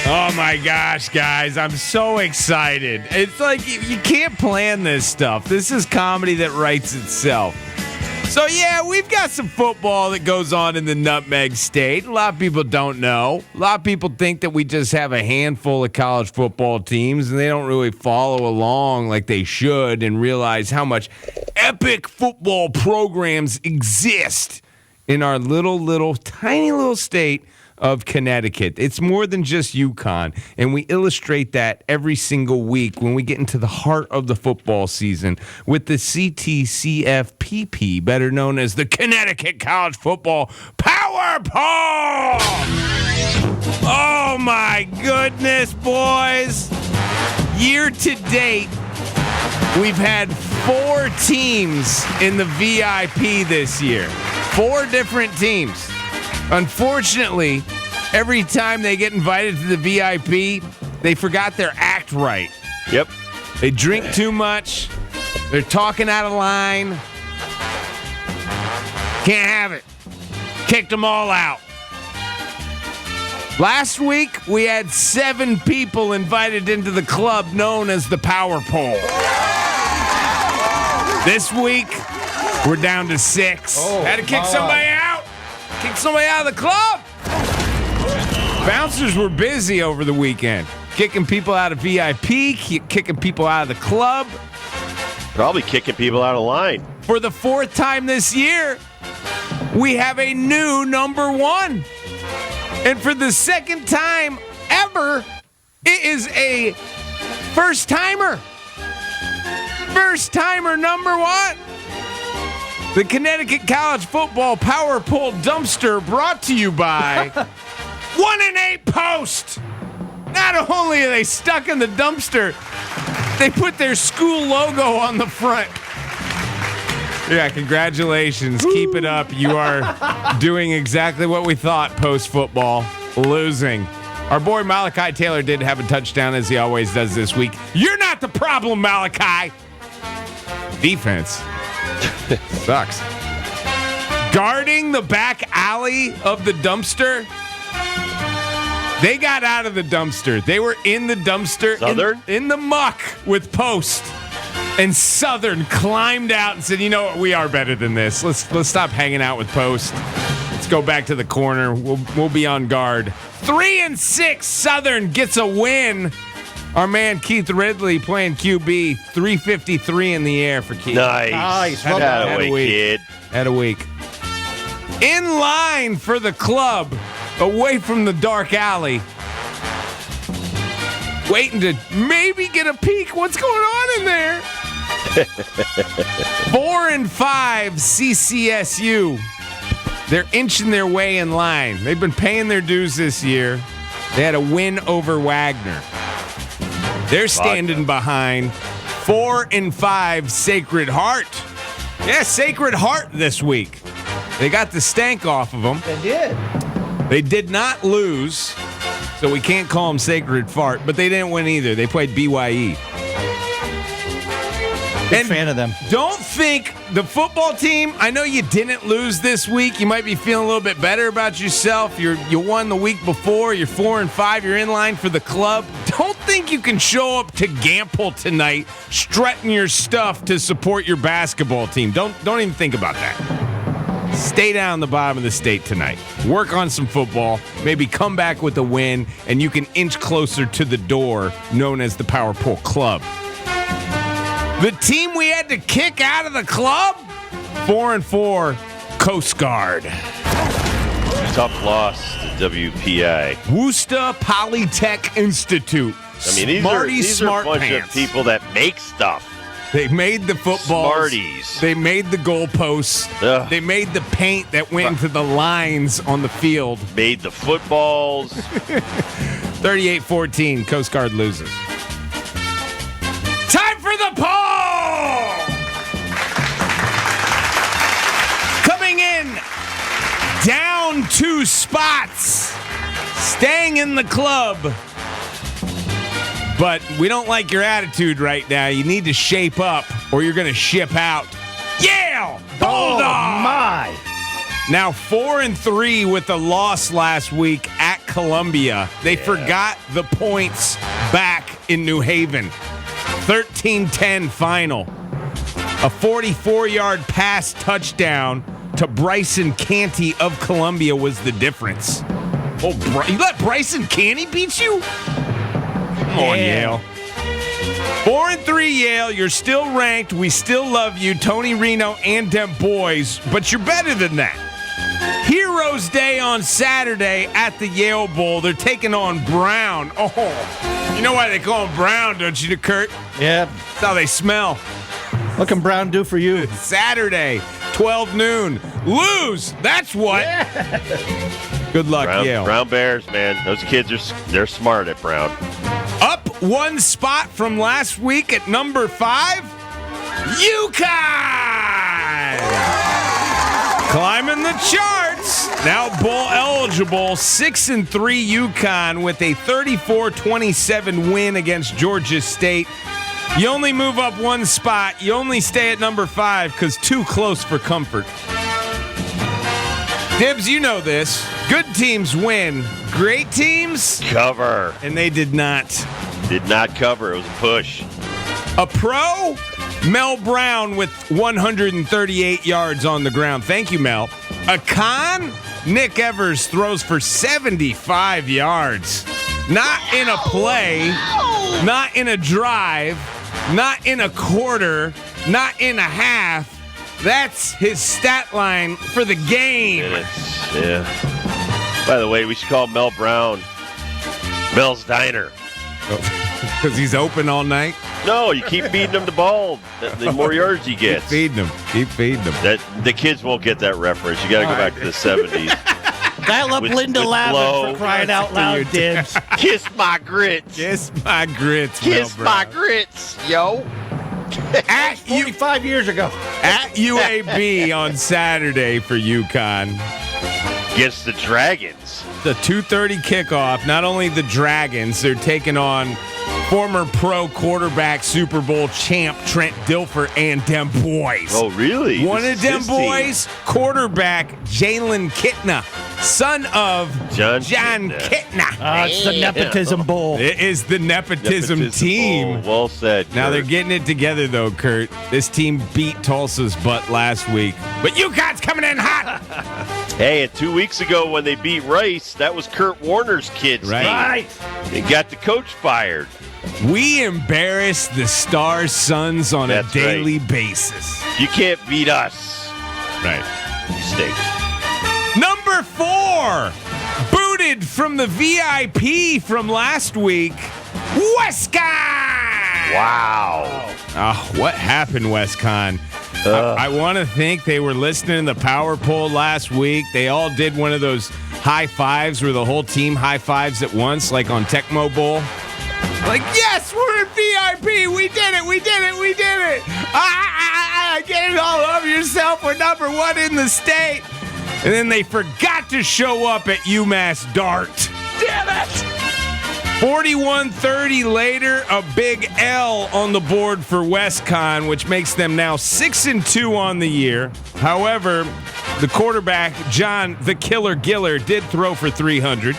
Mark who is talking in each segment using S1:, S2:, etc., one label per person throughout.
S1: Oh my gosh, guys, I'm so excited. It's like you can't plan this stuff. This is comedy that writes itself. So yeah, we've got some football that goes on in the Nutmeg State. A lot of people don't know. A lot of people think that we just have a handful of college football teams and they don't really follow along like they should and realize how much epic football programs exist in our tiny little state of Connecticut. It's more than just UConn, and we illustrate that every single week when we get into the heart of the football season with the CTCFPP, better known as the Connecticut College Football Power Poll. Oh my goodness, boys. Year to date, we've had 4 teams in the VIP this year. 4 different teams. Unfortunately, every time they get invited to the VIP, they forgot their act right.
S2: Yep.
S1: They drink too much. They're talking out of line. Can't have it. Kicked them all out. Last week, we had 7 people invited into the club known as the Power Poll. This week, we're down to 6. Had to kick somebody out. Kick somebody out of the club. Bouncers were busy over the weekend. Kicking people out of VIP, kicking people out of the club.
S2: Probably kicking people out of line.
S1: For the 4th time this year, we have a new number 1. And for the 2nd time ever, it is a first-timer. First-timer number 1. The Connecticut College Football Power Poll Dumpster brought to you by 1 and 8 Post. Not only are they stuck in the dumpster, they put their school logo on the front. Yeah, congratulations. Woo. Keep it up. You are doing exactly what we thought post-football, losing. Our boy Malachi Taylor did have a touchdown, as he always does this week. You're not the problem, Malachi. Defense. Sucks. Guarding the back alley of the dumpster. They got out of the dumpster. They were in the dumpster in the muck with Post. And Southern climbed out and said, you know what, we are better than this. Let's stop hanging out with Post. Let's go back to the corner. We'll be on guard. 3-6, Southern gets a win. Our man Keith Ridley playing QB, 353 in the air for Keith.
S2: Nice. Had a week, kid.
S1: Had a week. In line for the club, away from the dark alley. Waiting to maybe get a peek. What's going on in there? 4-5 CCSU. They're inching their way in line. They've been paying their dues this year. They had a win over Wagner. They're standing behind 4-5 Sacred Heart. Yeah, Sacred Heart this week. They got the stank off of them.
S3: They did.
S1: They did not lose, so we can't call them Sacred Fart, but they didn't win either. They played BYE.
S3: Big fan of them.
S1: Don't think the football team, I know you didn't lose this week. You might be feeling a little bit better about yourself. You won the week before. You're 4-5. You're in line for the club. Don't think you can show up to Gample tonight strutting your stuff to support your basketball team. Don't even think about that. Stay down the bottom of the state tonight. Work on some football. Maybe come back with a win, and you can inch closer to the door known as the Power Poll Club. The team we had to kick out of the club, 4-4, Coast Guard.
S2: Tough loss to WPA.
S1: Worcester Polytech Institute.
S2: I mean, these are a bunch of people that make stuff.
S1: They made the footballs.
S2: Smarties.
S1: They made the goalposts.
S2: Ugh.
S1: They made the paint that went into the lines on the field.
S2: Made the footballs.
S1: 38-14, Coast Guard loses. Time for the poll! Coming in, down 2 spots, staying in the club. But we don't like your attitude right now. You need to shape up or you're going to ship out. Yale Bulldogs!
S3: Oh, my.
S1: Now 4-3 with the loss last week at Columbia. They forgot the points back in New Haven. 13-10 final. A 44-yard pass touchdown to Bryson Canty of Columbia was the difference. Oh, you let Bryson Canty beat you? Come on, Yale. 4-3 Yale. You're still ranked. We still love you, Tony Reno and them boys, but you're better than that. Heroes Day on Saturday at the Yale Bowl. They're taking on Brown. Oh, you know why they call them Brown, don't you, Kurt?
S3: Yeah.
S1: That's how they smell.
S3: What can Brown do for you?
S1: Saturday, 12 noon. Lose. That's what. Yeah. Good luck, Yale.
S2: Brown Bears, man. Those kids they're smart at Brown.
S1: Up one spot from last week at number 5, UConn. Climbing the charts. Now bowl eligible. 6-3 UConn with a 34-27 win against Georgia State. You only move up one spot. You only stay at number 5 because too close for comfort. Dibs, you know this. Good teams win. Great teams
S2: cover.
S1: And they did not.
S2: Did not cover. It was a push.
S1: A pro, Mel Brown with 138 yards on the ground. Thank you, Mel. A con, Nick Evers throws for 75 yards. Not in a play, not in a drive, not in a quarter, not in a half. That's his stat line for the game.
S2: Yeah. By the way, we should call Mel Brown Mel's Diner.
S1: Because he's open all night?
S2: No, you keep feeding him the ball. The more yards he gets.
S1: Keep feeding him.
S2: The kids won't get that reference. You got to go back to the 70s.
S3: Dial up Linda Lavin for crying out loud, Dibs.
S2: Kiss my grits.
S1: Kiss my grits,
S2: Kiss my grits, yo.
S3: At 45 years ago.
S1: At UAB on Saturday for UConn.
S2: Against the Dragons.
S1: The 2:30 kickoff. Not only the Dragons, they're taking on former pro quarterback Super Bowl champ Trent Dilfer and them boys.
S2: Oh, really?
S1: One of them boys, quarterback Jalen Kitna, son of John Kitna.
S3: It's the Nepotism Bowl.
S1: It is the nepotism team.
S2: Bowl. Well said, Kurt.
S1: Now they're getting it together, though, Kurt. This team beat Tulsa's butt last week. But UConn's coming in hot.
S2: Hey, and 2 weeks ago when they beat Rice, that was Kurt Warner's kids' team. They got the coach fired.
S1: We embarrass the Star Sons on a daily basis.
S2: You can't beat us.
S1: Right.
S2: You stink.
S1: Number 4, booted from the VIP from last week, WestConn.
S2: Wow.
S1: Oh, what happened, WestConn? I want to think they were listening to the power poll last week. They all did one of those high fives where the whole team high fives at once, like on Tecmo Bowl. Like, yes, we're in VIP. We did it. We did it. We did it. Get it all over yourself. We're number 1 in the state. And then they forgot to show up at UMass Dart. Damn it. 41-30 later, a big L on the board for WestConn, which makes them now 6-2 on the year. However, the quarterback, John the Killer Giller, did throw for 300.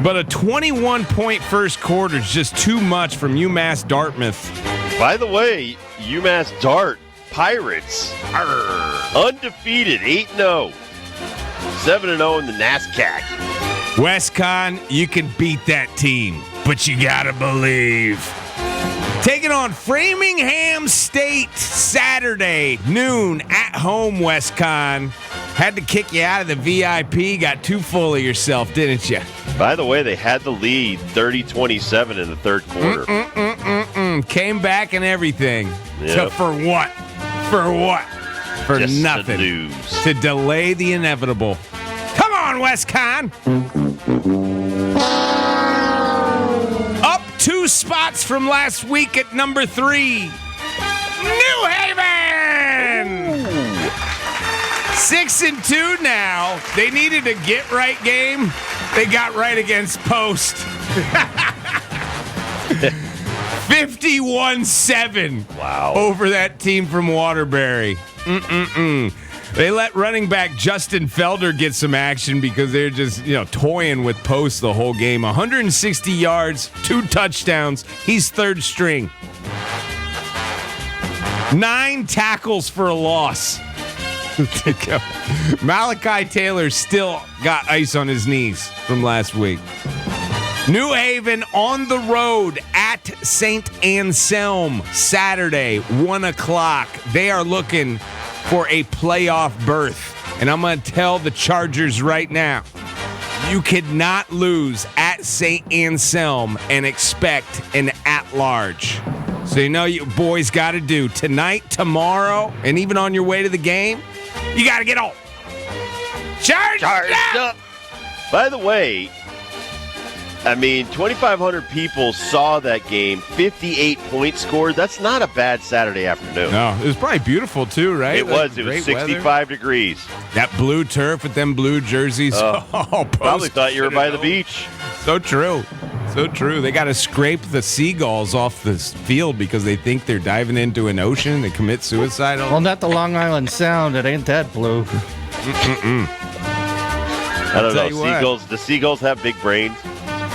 S1: But a 21-point first quarter is just too much from UMass Dartmouth.
S2: By the way, UMass Dart Pirates are undefeated, 8-0. 7-0 in the NASCAC.
S1: WestConn, you can beat that team, but you gotta believe. Taking on Framingham State Saturday, noon, at home, WestConn. Had to kick you out of the VIP. Got too full of yourself, didn't you?
S2: By the way, they had the lead 30-27 in the third quarter.
S1: Came back and everything.
S2: Yep.
S1: So for what? For what? For
S2: just
S1: nothing.
S2: To lose.
S1: To delay the inevitable. Come on, WestConn. Up 2 spots from last week at number 3. New Haven! 6-2 now. They needed a get-right game. They got right against Post. 51-7.
S2: Wow.
S1: Over that team from Waterbury. They let running back Justin Felder get some action because they're just, toying with posts the whole game. 160 yards, 2 touchdowns. He's third string. 9 tackles for a loss. Malachi Taylor still got ice on his knees from last week. New Haven on the road at St. Anselm Saturday, 1 o'clock. They are looking for a playoff berth. And I'm going to tell the Chargers right now, you could not lose at St. Anselm and expect an at-large. So you boys got to do tonight, tomorrow, and even on your way to the game, you got to get on. Charged up!
S2: By the way, 2,500 people saw that game, 58 points scored. That's not a bad Saturday afternoon.
S1: No, it was probably beautiful too, right?
S2: It was 65 weather. Degrees.
S1: That blue turf with them blue jerseys.
S2: Probably thought you were by the beach.
S1: So true. So true. They got to scrape the seagulls off the field because they think they're diving into an ocean and commit suicide.
S3: Well, not the Long Island Sound. It ain't that blue.
S2: I don't know. Seagulls. The seagulls have big brains.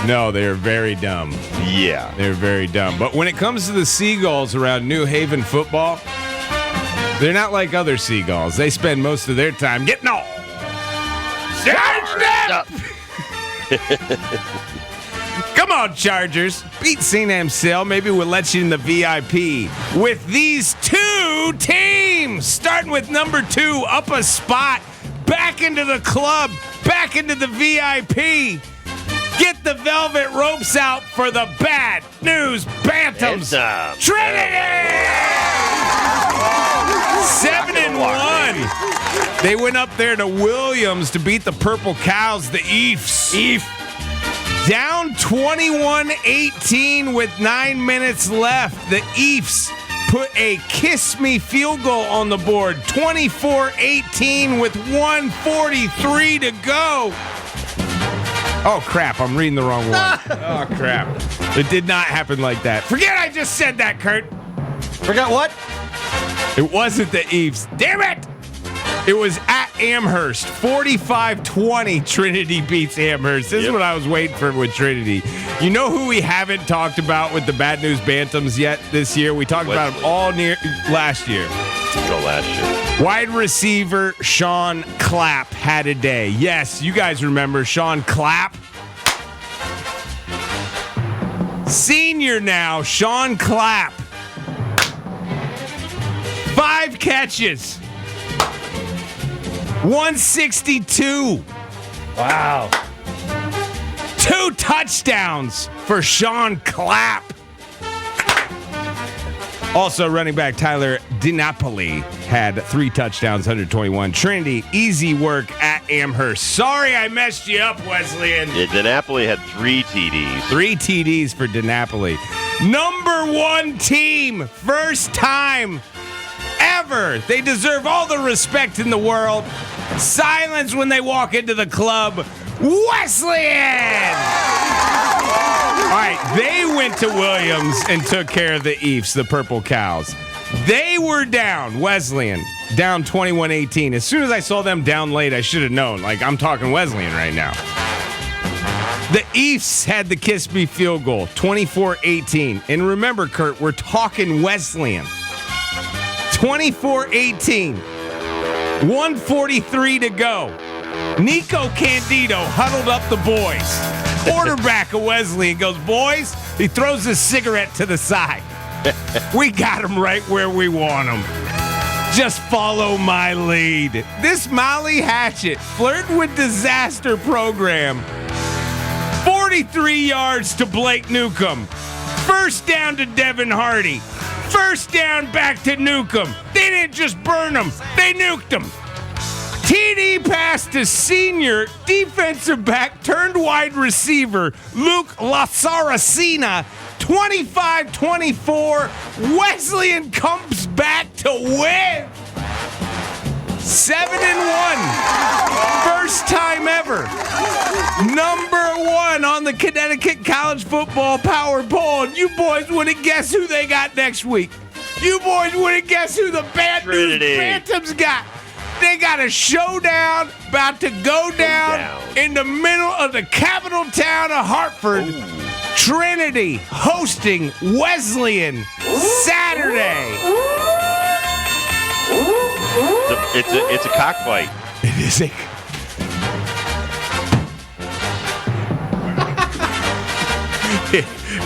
S1: No, they're very dumb.
S2: Yeah.
S1: They're very dumb. But when it comes to the seagulls around New Haven football, they're not like other seagulls. They spend most of their time getting all charged up. Come on, Chargers. Beat St. Anselm. Maybe we'll let you in the VIP with these 2 teams. Starting with number 2, up a spot, back into the club, back into the VIP. Get the velvet ropes out for the Bad News Bantams. Trinity! 7-1. They went up there to Williams to beat the Purple Cows, the Eefs. Down 21-18 with 9 minutes left. The Eefs put a kiss me field goal on the board. 24-18 with 1:43 to go. Oh, crap. I'm reading the wrong one. Oh, crap. It did not happen like that. Forget I just said that, Kurt.
S3: Forgot what?
S1: It wasn't the Eves. Damn it! It was at Amherst. 45-20. Trinity beats Amherst. This is what I was waiting for with Trinity. You know who we haven't talked about with the Bad News Bantams yet this year? We talked about them all last year. Wide receiver Sean Clapp had a day. Yes, you guys remember Sean Clapp. Senior now, Sean Clapp. 5 catches. 162.
S3: Wow.
S1: 2 touchdowns for Sean Clapp. Also, running back Tyler DiNapoli had 3 touchdowns, 121. Trinity, easy work at Amherst. Sorry I messed you up, Wesleyan.
S2: Yeah, DiNapoli had 3 TDs.
S1: 3 TDs for DiNapoli. Number 1 team, first time ever. They deserve all the respect in the world. Silence when they walk into the club. Wesleyan! All right, they went to Williams and took care of the Eefs, the Purple Cows. They were down, Wesleyan, down 21-18. As soon as I saw them down late, I should have known. I'm talking Wesleyan right now. The Eefs had the kiss me field goal, 24-18. And remember, Kurt, we're talking Wesleyan. 24-18. 1:43 to go. Nico Candido huddled up the boys. Quarterback of Wesleyan goes, boys. He throws his cigarette to the side. We got him right where we want him. Just follow my lead. This Molly Hatchet flirt with disaster program. 43 yards to Blake Newcomb. First down to Devin Hardy. First down back to Newcomb. They didn't just burn him, they nuked him. TD pass to senior defensive back turned wide receiver Luke Lasaracina. 25-24. Wesleyan comes back to win. 7-1. First time ever. Number 1 on the Connecticut College Football Power Poll. And you boys wouldn't guess who they got next week. You boys wouldn't guess who the Bad News Bantams got. They got a showdown about to go down in the middle of the capital town of Hartford. Ooh. Trinity hosting Wesleyan Saturday.
S2: It's a cockfight.
S1: It is a.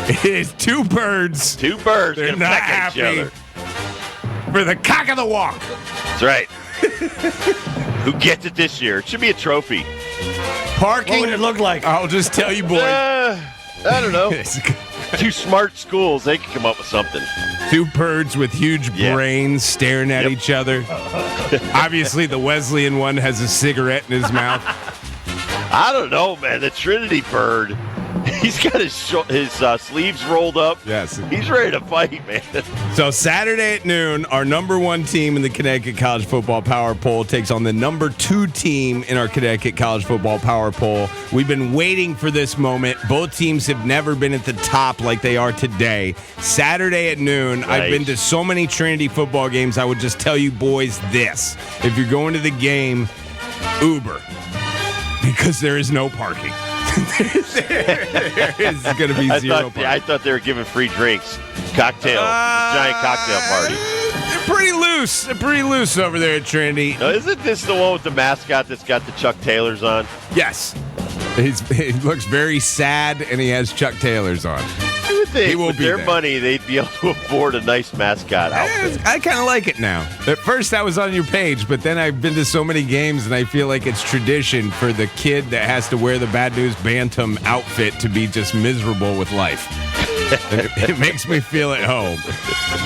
S1: It is two birds.
S2: Two birds.
S1: They're not happy
S2: each other.
S1: For the cock of the walk.
S2: That's right. Who gets it this year? It should be a trophy.
S1: Parking.
S3: What would it look like?
S1: I'll just tell you, boys.
S2: I don't know. Two smart schools, they can come up with something.
S1: Two birds with huge brains staring at each other. Obviously, the Wesleyan one has a cigarette in his mouth.
S2: I don't know, man. The Trinity bird, he's got his sleeves rolled up.
S1: Yes.
S2: He's ready to fight, man.
S1: So Saturday at noon, our number 1 team in the Connecticut College Football Power Poll takes on the number 2 team in our Connecticut College Football Power Poll. We've been waiting for this moment. Both teams have never been at the top like they are today. Saturday at noon, I've been to so many Trinity football games, I would just tell you boys this. If you're going to the game, Uber. Because there is no parking. there is going to be zero parking.
S2: I thought they were giving free drinks. Cocktail. Giant cocktail party.
S1: They're pretty loose. They're pretty loose over there at Trinity.
S2: Now, isn't this the one with the mascot that's got the Chuck Taylors on?
S1: Yes. He looks very sad, and he has Chuck Taylors on.
S2: You would think with their money, they'd be able to afford a nice mascot outfit.
S1: I kind of like it now. At first, I was on your page, but then I've been to so many games, and I feel like it's tradition for the kid that has to wear the Bad News Bantam outfit to be just miserable with life. It makes me feel at home.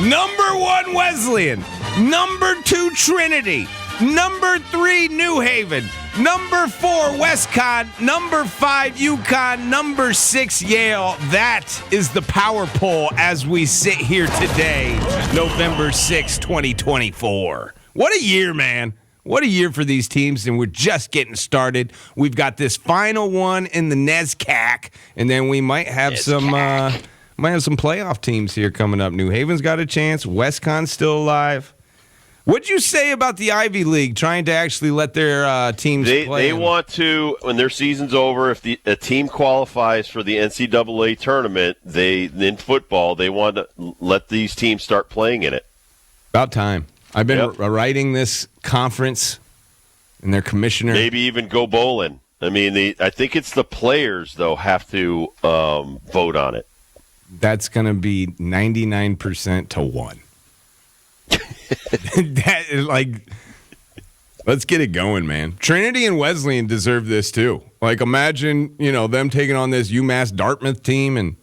S1: Number 1, Wesleyan. Number 2, Trinity. Number 3, New Haven. Number 4, WestCon. Number 5, UConn. Number 6, Yale. That is the power poll as we sit here today, November 6, 2024. What a year, man. What a year for these teams, and we're just getting started. We've got this final one in the NESCAC, and then we might have some playoff teams here coming up. New Haven's got a chance. WestCon's still alive. What'd you say about the Ivy League trying to actually let their teams play?
S2: They want to, when their season's over, if a team qualifies for the NCAA tournament, in football, they want to let these teams start playing in it.
S1: About time. I've been writing this conference and their commissioner.
S2: Maybe even go bowling. I mean, I think it's the players, though, have to vote on it.
S1: That's going to be 99% to 1. That is let's get it going, man. Trinity and Wesleyan deserve this too. Imagine, them taking on this UMass Dartmouth team and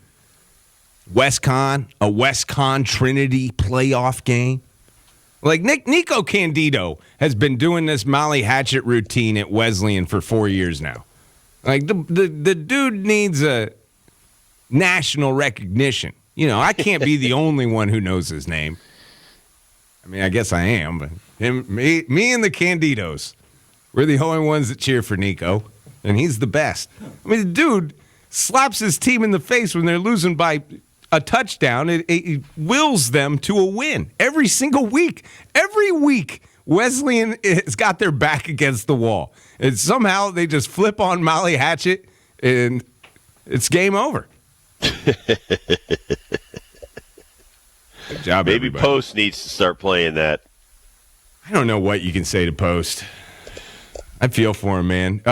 S1: WestCon, a WestCon Trinity playoff game. Nico Candido has been doing this Molly Hatchet routine at Wesleyan for 4 years now. The dude needs a national recognition. I can't be the only one who knows his name. I mean, I guess I am, but me and the Candidos, we're the only ones that cheer for Nico, and he's the best. I mean, the dude slaps his team in the face when they're losing by a touchdown. It wills them to a win every single week. Every week, Wesleyan has got their back against the wall, and somehow they just flip on Molly Hatchet, and it's game over. Good job,
S2: maybe
S1: everybody.
S2: Post needs to start playing that.
S1: I don't know what you can say to Post. I feel for him, man.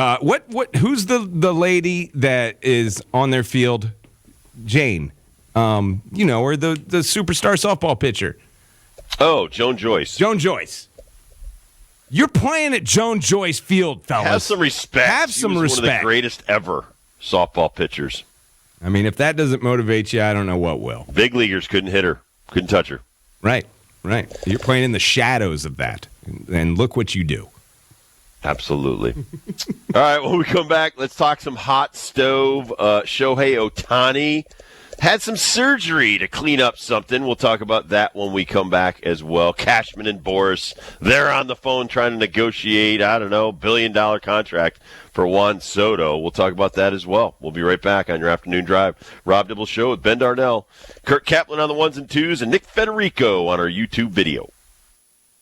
S1: Who's the lady that is on their field? Jane. Or the superstar softball pitcher.
S2: Oh, Joan Joyce.
S1: Joan Joyce. You're playing at Joan Joyce Field, fellas.
S2: Have some respect.
S1: Have some respect.
S2: One of the greatest ever softball pitchers.
S1: I mean, if that doesn't motivate you, I don't know what will.
S2: Big leaguers couldn't hit her. Couldn't touch her.
S1: Right. You're playing in the shadows of that. And look what you do.
S2: Absolutely. All right, when we come back, let's talk some hot stove. Shohei Ohtani had some surgery to clean up something. We'll talk about that when we come back as well. Cashman and Boris, they're on the phone trying to negotiate, $1 billion contract for Juan Soto. We'll talk about that as well. We'll be right back on your afternoon drive. Rob Dibble Show with Ben Darnell, Kurt Kaplan on the ones and twos, and Nick Federico on our YouTube video.